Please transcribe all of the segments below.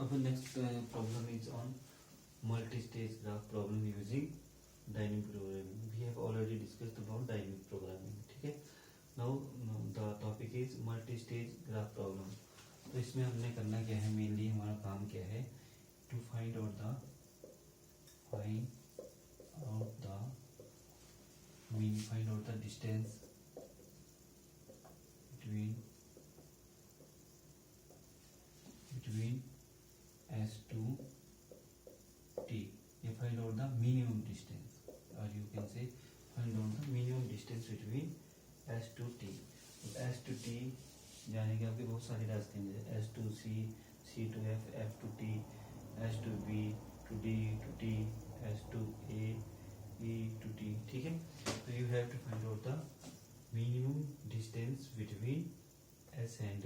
Our next problem is on multi-stage graph problem using dynamic programming. We have already discussed about dynamic programming. ठीक है. Now the topic is multi-stage graph problem. तो इसमें हमने करना क्या है, mainly हमारा काम क्या है, to find out the distance between S to T. You find out the minimum distance, or you can say find out the minimum distance between S to T. तो S to T जाने के आपके बहुत सारे रास्ते हैं, जैसे S to C, C to F, F to T, S to B, to D, to T, S to A, E to T. ठीक है. तो you have to find out the minimum distance between S and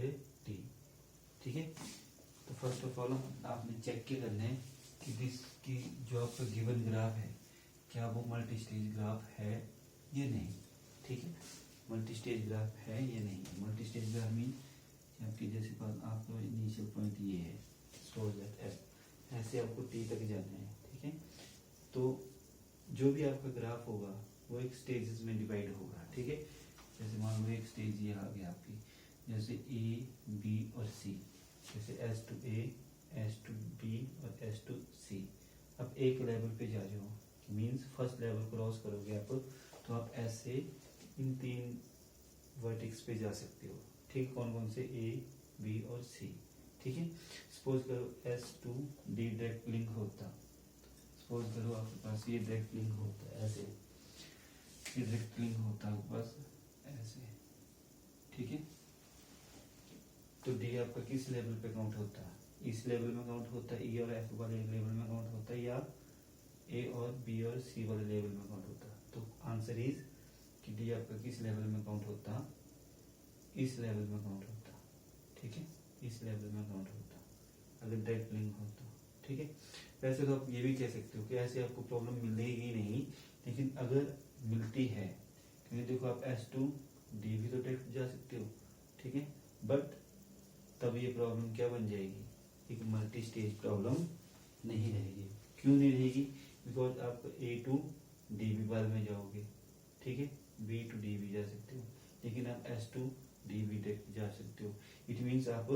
T. ठीक है. तो first of all आपने check क्या करना है कि की जो आपका गिवन ग्राफ है क्या वो मल्टी स्टेज ग्राफ है या नहीं. ठीक है. मल्टी स्टेज ग्राफ है या नहीं. मल्टी स्टेज ग्राफ मीन आपकी जैसे आपका इनिशियल पॉइंट ये है, सपोज दैट एफ, ऐसे आपको टी तक जाना है. ठीक है. तो जो भी आपका ग्राफ होगा वो एक स्टेजेस में डिवाइड होगा. ठीक है. जैसे मान लो एक स्टेज ये आ गया आपकी, जैसे ए, बी और सी, जैसे S to A, S to B और एस टू सी. अब एक लेवल पे जा रहे हो, मीन्स फर्स्ट लेवल क्रॉस करोगे आप, तो आप ऐसे इन तीन वर्टेक्स पे जा सकते हो. ठीक. कौन कौन से? ए, बी और सी. ठीक है. सपोज करो S to D direct link होता, सपोज करो आपके पास ये डायरेक्ट लिंक होता है, ऐसे ये डायरेक्ट लिंक होता है आपके पास ऐसे. ठीक है. तो डी आपका किस लेवल पे काउंट होता है? इस लेवल में काउंट होता है, ई और एफ वाले लेवल में काउंट होता है, या ए और बी और सी वाले लेवल में काउंट होता है? तो आंसर इज कि डी आपका किस लेवल में काउंट होता है? इस लेवल में काउंट होता है. ठीक है. इस लेवल में काउंट होता है अगर डायरेक्ट लिंक होता. ठीक है. वैसे तो आप ये भी कह सकते हो कि ऐसे आपको प्रॉब्लम मिलेगी नहीं, लेकिन अगर मिलती है, क्योंकि देखो आप एस टू डी भी तो डायरेक्ट जा सकते हो. ठीक है. बट तब ये प्रॉब्लम क्या बन जाएगी? एक मल्टी स्टेज प्रॉब्लम नहीं रहेगी. क्यों नहीं रहेगी? बिकॉज आप ए टू डी भी बाद में जाओगे. ठीक है. बी टू डी भी जा सकते हो, लेकिन आप एस टू डी भी डायरेक्ट जा सकते हो. इट मीन्स आप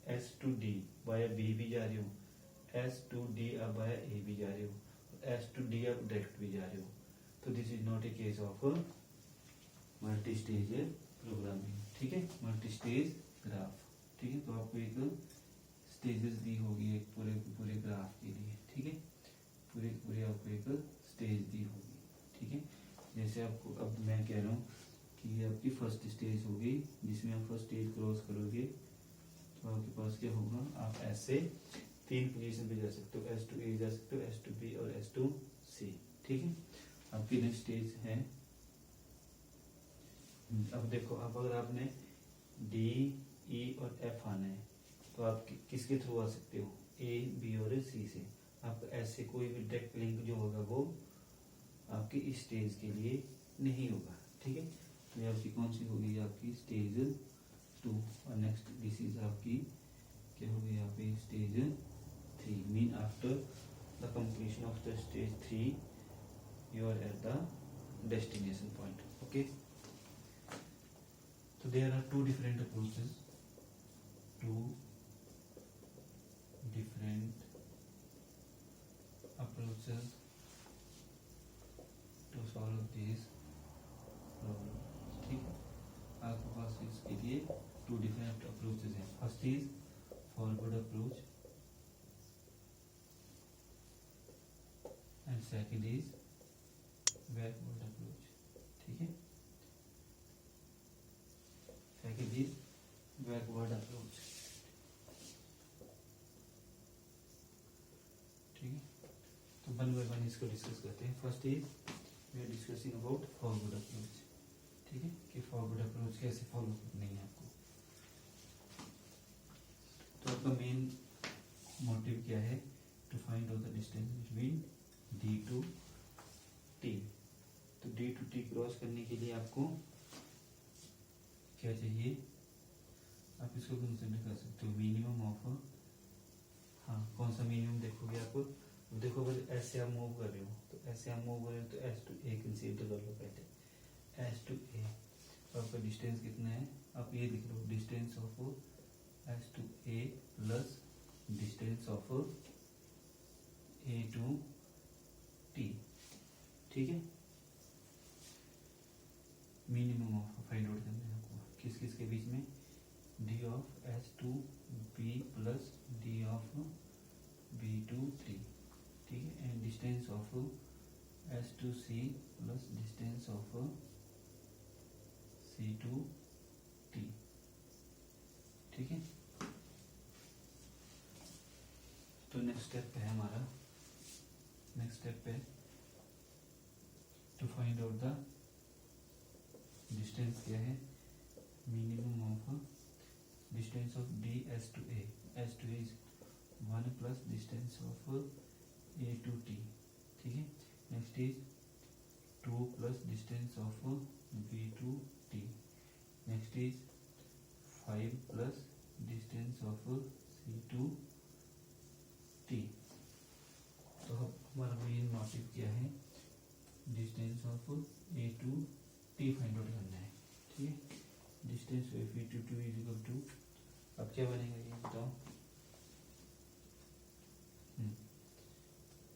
एस टू डी बाया बी भी जा रहे हो, एस टू डी आप बाया ए भी जा रहे हो, एस टू डी आप डायरेक्ट भी जा रहे हो. तो this is not a case of multi stage programming. ठीक है. Multi stage graph. ठीक है. तो आपको एक स्टेजेस दी होगी एक पूरे ग्राफ के लिए. ठीक है. पूरे आपको एक स्टेज दी होगी. ठीक है. जैसे आपको अब मैं कह रहा हूँ कि ये आपकी फर्स्ट स्टेज होगी, जिसमें आप फर्स्ट स्टेज क्रॉस करोगे तो आपके पास क्या होगा, आप ऐसे तीन पोजीशन पे जा सकते हो. एस टू ए जा सकते हो, एस टू बी और एस टू सी. ठीक है. आपकी नेक्स्ट स्टेज है. अब देखो, अब अगर आपने डी, ई और एफ आना है तो आप किसके थ्रू आ सकते हो? ए, बी और सी से. आप ऐसे कोई भी डायरेक्ट लिंक जो होगा वो आपकी इस स्टेज के लिए नहीं होगा. ठीक है. तो ये आपकी कौन सी होगी? आपकी स्टेज 2. और नेक्स्ट दिस इज आपकी क्या होगी? यहाँ पे stage 3. Mean after the completion of the stage 3 you are at the destination point. Okay. So there are two different approaches to solve this problem. ठीक है. आपके पास इसके लिए टू डिफरेंट अप्रोचेस हैं. First is forward approach and second is backward approach. ठीक है. Second is backward approach. ठीक है. तो वन बाय वन इसको डिस्कस करते हैं. First is we are discussing about forward approach. ठीक है. कि फॉरवर्ड अप्रोच कैसे फॉलो करनी है आपको. तो आपका मेन मोटिव क्या है? To find out the distance between D to T. तो डी टू टी क्रॉस करने के लिए आपको क्या चाहिए? आप इसको कंसिडर कर सकते हो मिनिमम ऑफ, हाँ कौन सा मिनिमम देखोगे आप, देखो अगर ऐसे आप मूव कर रहे हो तो ऐसे आप मूव कर रहे हो तो एस टू ए कंसीडर कर लो पहले, एस टू ए। आपका डिस्टेंस कितना है, आप ये लिख लो distance of S to A plus distance of A to T, ठीक है। मिनिमम ऑफ फाइंड आउट करना है आपको, किस किस के बीच में, D of S to B plus D of B to T, ठीक है। And distance of S to C plus distance of C to T, ठीक है। तो नेक्स्ट स्टेप है हमारा, नेक्स्ट स्टेप है to find out the distance, क्या है, minimum of distance of D S to A, S to A is 1 plus distance of A to T, ठीक है। Next is 2 plus distance of B to T, next is 5 plus distance of C to T. तो हमारा main motive क्या है, distance of A to T find out करना है, ठीक है। Distance of A to to is equal to, अब क्या बनेगा ये बताओ,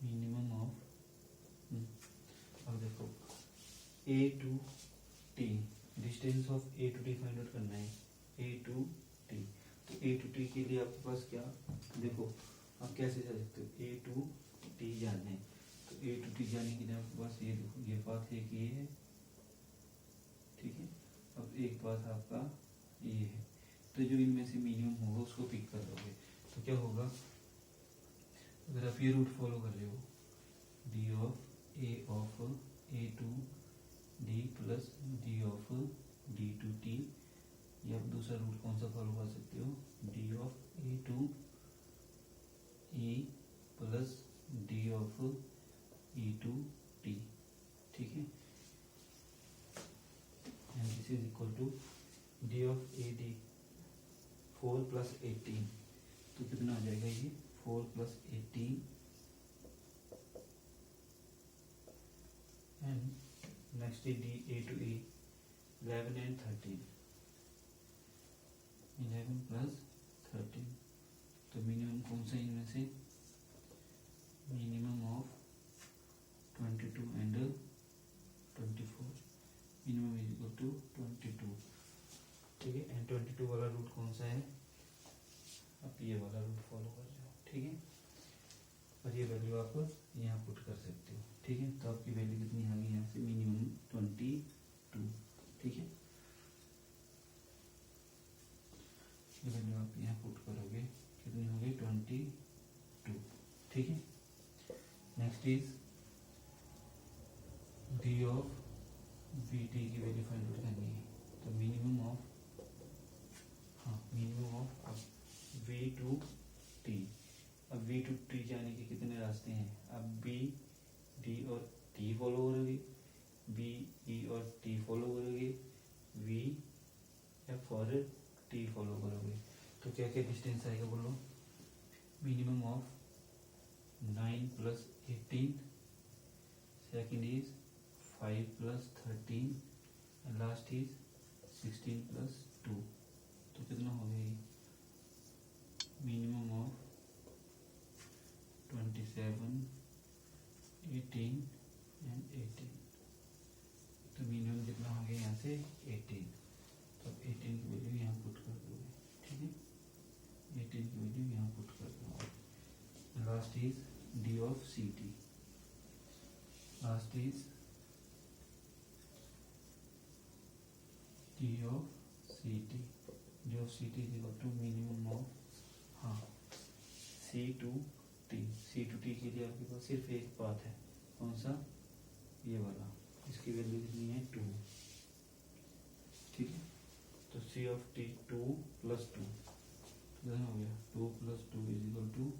मिनिमम ऑफ, अब देखो A to T, distance of A to T find out करना है, ए टू टी। तो ए टू टी के लिए आपके पास क्या, देखो आप कैसे जा सकते हो, ए टू टी जानना है, तो ए टू टी जाने के लिए आपके पास ये देखो ये पाथ एक ये है, ठीक है। अब एक पाथ आपका ये है, तो जो इनमें से मिनिमम होगा उसको पिक कर लोगे, तो क्या होगा, अगर आप ये रूट फॉलो कर रहे हो, D of A to D plus D of D to T, या आप दूसरा रूट कौन सा फॉलो कर सकते हो, D of A to E plus D of E to T, ठीक है। And this is equal to D of A D 4 plus 18, तो कितना हो जाएगा ये 4 plus 18, and next is D A to E 11 and 13, 11 plus 13, तो minimum कौन सा इनमें से, minimum of 22 and 24, minimum is equal to 22, ठीक है। एंड 22 वाला रूट कौन सा है, आप ये वाला रूट फॉलो कर रहे हो, ठीक है। और ये वैल्यू आप यहाँ पुट कर सकते हो, ठीक है। तो आपकी वैल्यू कितनी आ गई यहाँ से, मिनिमम 22, ठीक है। ये वैल्यू आप यहाँ पुट करोगे, कितनी होगी 22, ठीक है। Next is D of V T की वैल्यू फाइंड आउट करनी है, तो मिनिमम ऑफ, हाँ minimum of V to T. अब वी टू टी जाने के कितने रास्ते हैं, अब बी डी और टी फॉलो करोगे, बी ई और टी फॉलो करोगे, वी एफ और टी फॉलो करोगे, तो क्या क्या डिस्टेंस आएगा बोलो, minimum of 9 plus 18, second is 5 plus 13, and last is 16 plus 2, तो कितना हो गया, मिनिमम ऑफ 27, 18 एंड 18, तो मिनिमम कितना हो गया यहाँ से 18, तो 18 की वैल्यू यहाँ पुट कर दोगे, ठीक है। 18 की वैल्यू यहाँ पुट कर दो, last is D of C T, last is D of C T, D of C T is equal to minimum of, हाँ C to T, C to T के लिए आपके पास सिर्फ एक पाथ है, कौन सा, ये वाला, इसकी वैल्यू कितनी है 2, ठीक है। तो सी ऑफ टी 2 प्लस 2 कितना हो गया, 2 प्लस 2 इज इक्वल टू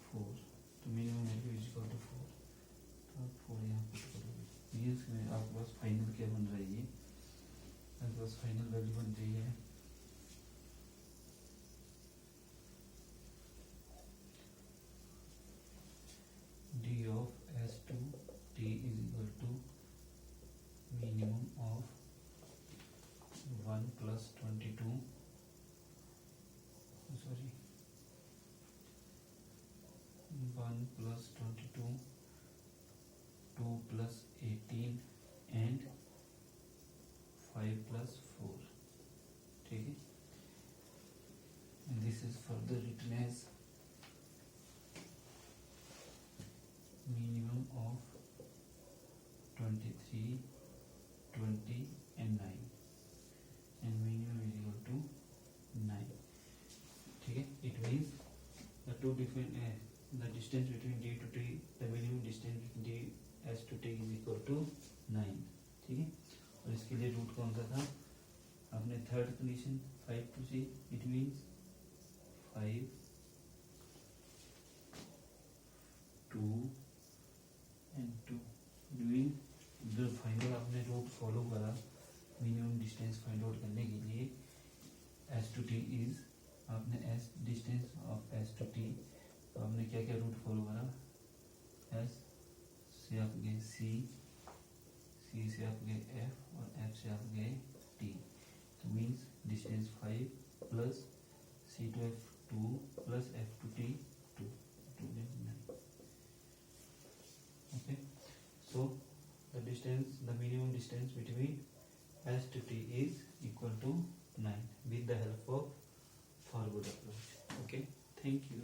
4, तो minimum value is equal to 4, तो आप 4 यहाँ पुट करोगे, ये इसमें आपके पास फाइनल क्या बन रही है, आपके पास फाइनल वैल्यू बन रही है sorry 1 plus 22, 2 plus 18 and 5 plus 4. ठीक है, and this is further written as minimum of 23, 20 and 9 and minimum is equal to 9. ठीक है, it means the two different the distance between D to T, the minimum distance between D S to T is equal to 9. ठीक है, और इसके लिए root कौन सा था, आपने third condition 5 to C, it means 5, 2 and 2. Doing जो फाइनल आपने रूट फॉलो करा मिनिमम डिस्टेंस फाइंड आउट करने के लिए S to T इज, आपने S distance of S to T, तो आपने क्या क्या रूट फॉलो करा, S से आप गए C, C से आप गए F और F से आप गए T. तो means distance 5 plus C to F 2 plus F to T 2, 2 then 9. Okay, so the distance, the minimum distance between S to T is equal to 9 with the help of forward approach. Okay, thank you.